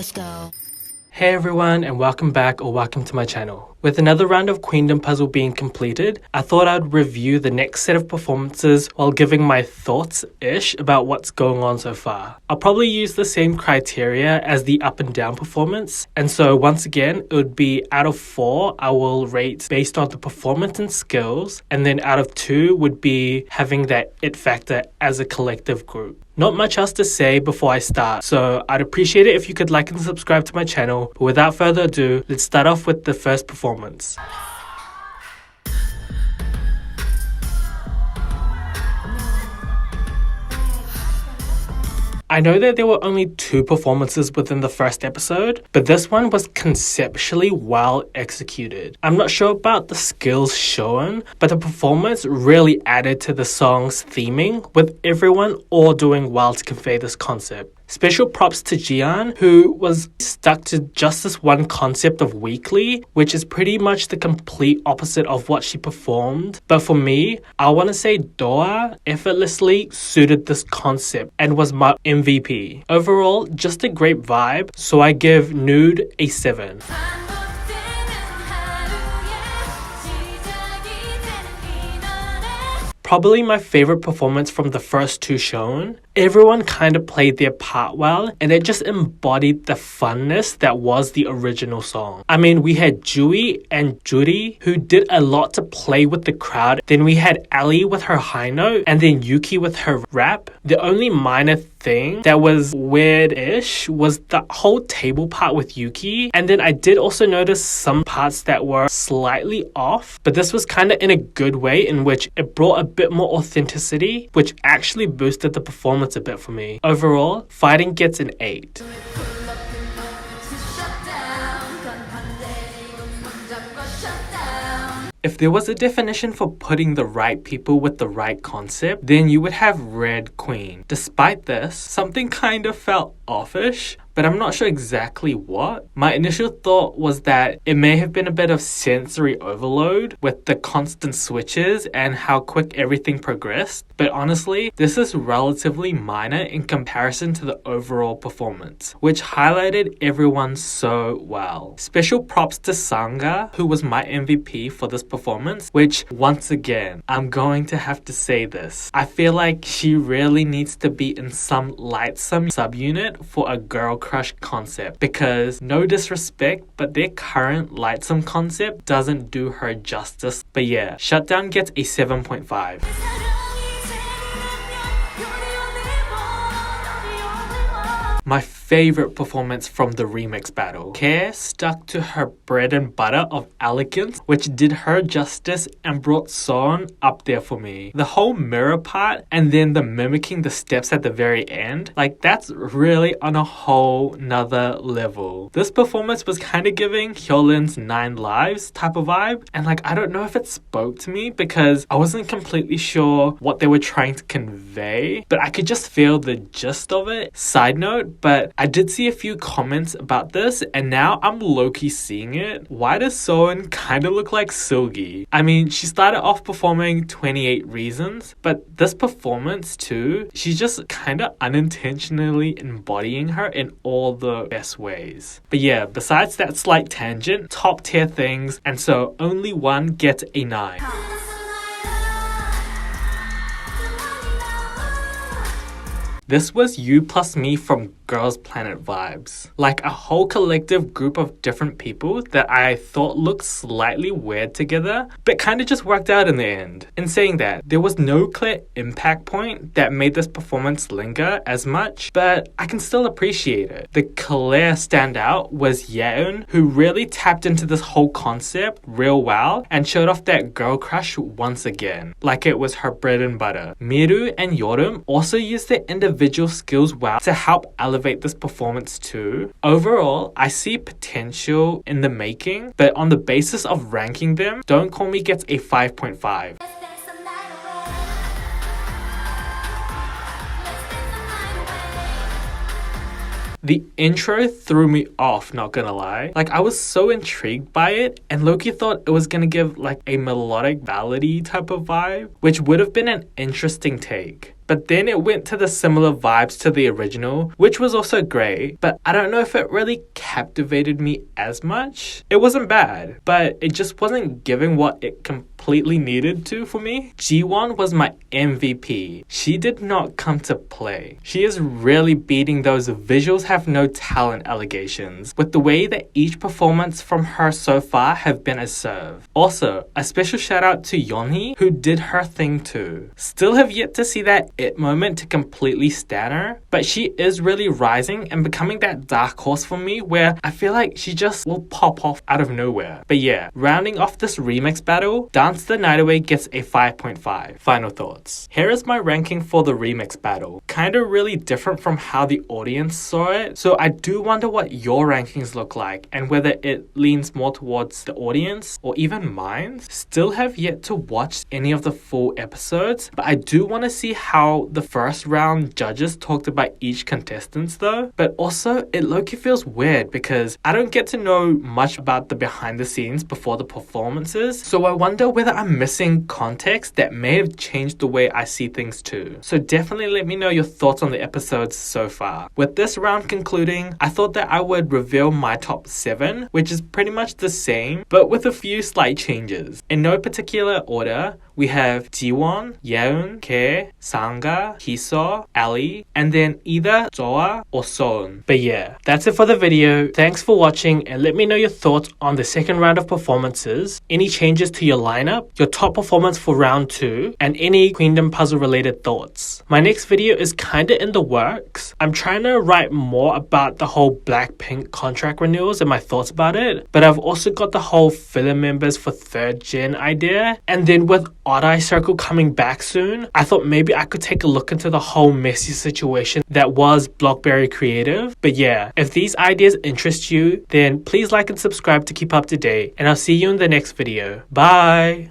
Let's go. Hey everyone, and welcome back or welcome to my channel. With another round of Queendom Puzzle being completed, I thought I'd review the next set of performances while giving my thoughts-ish about what's going on so far. I'll probably use the same criteria as the up and down performance, and so once again, it would be out of 4, I will rate based on the performance and skills, and then out of 2 would be having that it factor as a collective group. Not much else to say before I start, so I'd appreciate it if you could like and subscribe to my channel, but without further ado, let's start off with the first performance. I know that there were only 2 performances within the first episode, but this one was conceptually well executed. I'm not sure about the skills shown, but the performance really added to the song's theming, with everyone all doing well to convey this concept. Special props to Jian, who was stuck to just this one concept of weekly, which is pretty much the complete opposite of what she performed. But for me, I want to say Doa effortlessly suited this concept and was my MVP. Overall, just a great vibe, so I give Nude a 7. Probably my favorite performance from the first 2 shown. Everyone kind of played their part well, and it just embodied the funness that was the original song. I mean, we had Jui and Juri, who did a lot to play with the crowd. Then we had Ali with her high note, and then Yuki with her rap. The only minor thing that was weird-ish was the whole table part with Yuki, and then I did also notice some parts that were slightly off, but this was kind of in a good way, in which it brought a bit more authenticity, which actually boosted the performance a bit for me. Overall, fighting gets an 8. If there was a definition for putting the right people with the right concept, then you would have Red Queen. Despite this, something kind of felt offish, but I'm not sure exactly what. My initial thought was that it may have been a bit of sensory overload with the constant switches and how quick everything progressed, but honestly, this is relatively minor in comparison to the overall performance, which highlighted everyone so well. Special props to Sangha, who was my MVP for this performance, which once again, I'm going to have to say this. I feel like she really needs to be in some lightsome subunit for a girl crush concept, because no disrespect, but their current lightsome concept doesn't do her justice. But yeah, Shutdown gets a 7.5. My favorite performance from the remix battle. Care stuck to her bread and butter of elegance, which did her justice and brought Son up there for me. The whole mirror part and then the mimicking the steps at the very end, like that's really on a whole nother level. This performance was kind of giving Hyolin's 9 Lives type of vibe, and like I don't know if it spoke to me because I wasn't completely sure what they were trying to convey, but I could just feel the gist of it. Side note, but I did see a few comments about this, and now I'm low-key seeing it. Why does Soen kind of look like Silgi? I mean, she started off performing 28 Reasons, but this performance too, she's just kind of unintentionally embodying her in all the best ways. But yeah, besides that slight tangent, top tier things, and so only one gets a 9. This was You Plus Me from Girls Planet vibes. Like a whole collective group of different people that I thought looked slightly weird together, but kind of just worked out in the end. In saying that, there was no clear impact point that made this performance linger as much, but I can still appreciate it. The clear standout was Yeon, who really tapped into this whole concept real well and showed off that girl crush once again, like it was her bread and butter. Miru and Yorum also used their individual skills well to help elevate this performance too. Overall, I see potential in the making, but on the basis of ranking them, Don't Call Me gets a 5.5. The intro threw me off, not gonna lie. Like, I was so intrigued by it, and Loki thought it was gonna give like a melodic ballady type of vibe, which would have been an interesting take. but then it went to the similar vibes to the original, which was also great, but I don't know if it really captivated me as much. It wasn't bad, but it just wasn't giving what it completely needed to for me. Ji-won was my MVP. She did not come to play. She is really beating those visuals have no talent allegations with the way that each performance from her so far have been a serve. Also, a special shout out to Yeonhee who did her thing too. Still have yet to see that it moment to completely stan her, but she is really rising and becoming that dark horse for me where I feel like she just will pop off out of nowhere. But yeah, rounding off this remix battle, Dance the Night Away gets a 5.5. Final thoughts. Here is my ranking for the remix battle. Kinda really different from how the audience saw it, so I do wonder what your rankings look like and whether it leans more towards the audience or even mine. Still have yet to watch any of the full episodes, but I do want to see how the first round judges talked about each contestant though. But also, it low-key feels weird because I don't get to know much about the behind the scenes before the performances, so I wonder whether I'm missing context that may have changed the way I see things too. So definitely let me know your thoughts on the episodes so far. With this round concluding, I thought that I would reveal my top 7, which is pretty much the same, but with a few slight changes. In no particular order, we have Jiwon, Yeon, Kei, Sangha, Hiso, Ali, and then either Zoa or Son. But yeah, that's it for the video. Thanks for watching and let me know your thoughts on the second round of performances, any changes to your lineup, your top performance for round 2, and any Queendom puzzle related thoughts. My next video is kinda in the works. I'm trying to write more about the whole Blackpink contract renewals and my thoughts about it, but I've also got the whole filler members for 3rd gen idea, and then with Odd Eye Circle coming back soon, I thought maybe I could take a look into the whole messy situation that was Blockberry Creative. But yeah, if these ideas interest you, then please like and subscribe to keep up to date, and I'll see you in the next video. Bye!